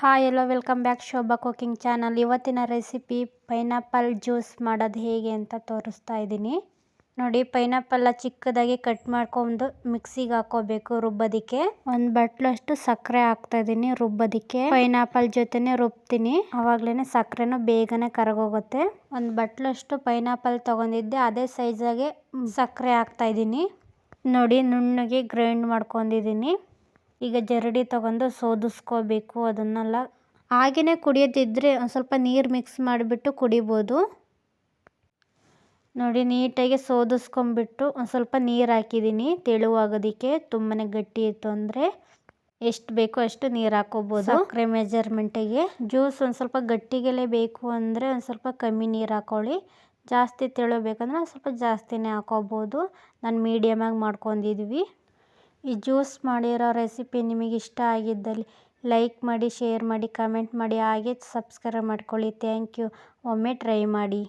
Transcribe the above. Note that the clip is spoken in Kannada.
Hi hello welcome back Shobha cooking channel. ಇವತ್ತಿನ ರೆಸಿಪಿ ಪೈನಾಪಲ್ ಜ್ಯೂಸ್ ಮಾಡೋದು ಹೇಗೆ ಅಂತ ತೋರಿಸ್ತಾ ಇದ್ದೀನಿ. ನೋಡಿ, ಪೈನಾಪಲ್ನ ಚಿಕ್ಕದಾಗಿ ಕಟ್ ಮಾಡ್ಕೊಂಡು ಮಿಕ್ಸಿಗೆ ಹಾಕೋಬೇಕು ರುಬ್ಬೋದಕ್ಕೆ. ಒಂದು ಬಟ್ಲಷ್ಟು ಸಕ್ಕರೆ ಹಾಕ್ತಾ ಇದ್ದೀನಿ ರುಬ್ಬೋದಕ್ಕೆ. ಪೈನಾಪಲ್ ಜೊತೆನೆ ರುಬ್ತೀನಿ, ಅವಾಗ್ಲೇನೆ ಸಕ್ಕರೆನೂ ಬೇಗನೆ ಕರಗೋಗುತ್ತೆ. ಒಂದು ಬಟ್ಲಷ್ಟು ಪೈನಾಪಲ್ ತಗೊಂಡಿದ್ದೆ, ಅದೇ ಸೈಜಾಗೆ ಸಕ್ಕರೆ ಹಾಕ್ತಾ ಇದ್ದೀನಿ. ನೋಡಿ, ನುಣ್ಣಗೆ ಗ್ರೈಂಡ್ ಮಾಡ್ಕೊಂಡಿದ್ದೀನಿ. ಈಗ ಜರಡಿ ತಗೊಂಡು ಸೋದಿಸ್ಕೋಬೇಕು ಅದನ್ನೆಲ್ಲ. ಹಾಗೆಯೇ ಕುಡಿಯೋದಿದ್ರೆ ಒಂದು ಸ್ವಲ್ಪ ನೀರು ಮಿಕ್ಸ್ ಮಾಡಿಬಿಟ್ಟು ಕುಡಿಬೋದು. ನೋಡಿ, ನೀಟಾಗಿ ಸೋದಿಸ್ಕೊಂಬಿಟ್ಟು ಒಂದು ಸ್ವಲ್ಪ ನೀರು ಹಾಕಿದ್ದೀನಿ ತೆಳುವಾಗೋದಕ್ಕೆ. ತುಂಬಾ ಗಟ್ಟಿ ಇತ್ತು ಅಂದರೆ ಎಷ್ಟು ಬೇಕೋ ಅಷ್ಟು ನೀರು ಹಾಕೋಬೋದು ಸಕ್ಕರೆ ಮೆಜರ್ಮೆಂಟಿಗೆ. ಜ್ಯೂಸ್ ಒಂದು ಸ್ವಲ್ಪ ಗಟ್ಟಿಗೆಲೇ ಬೇಕು ಅಂದರೆ ಒಂದು ಸ್ವಲ್ಪ ಕಮ್ಮಿ ನೀರು ಹಾಕೊಳ್ಳಿ. ಜಾಸ್ತಿ ತೆಳು ಬೇಕಂದ್ರೆ ಒಂದು ಸ್ವಲ್ಪ ಜಾಸ್ತಿನೇ ಹಾಕೋಬೋದು. ನಾನು ಮೀಡಿಯಮಾಗಿ ಮಾಡ್ಕೊಂಡಿದ್ವಿ. ಈ ಜ್ಯೂಸ್ ಮಾಡಿರೋ ರೆಸಿಪಿ ನಿಮಗೆ ಇಷ್ಟ ಆಗಿದ್ದಲ್ಲಿ ಲೈಕ್ ಮಾಡಿ, ಶೇರ್ ಮಾಡಿ, ಕಮೆಂಟ್ ಮಾಡಿ, ಹಾಗೆ ಸಬ್ಸ್ಕ್ರೈಬ್ ಮಾಡ್ಕೊಳ್ಳಿ. Thank you. ಒಮ್ಮೆ ಟ್ರೈ ಮಾಡಿ.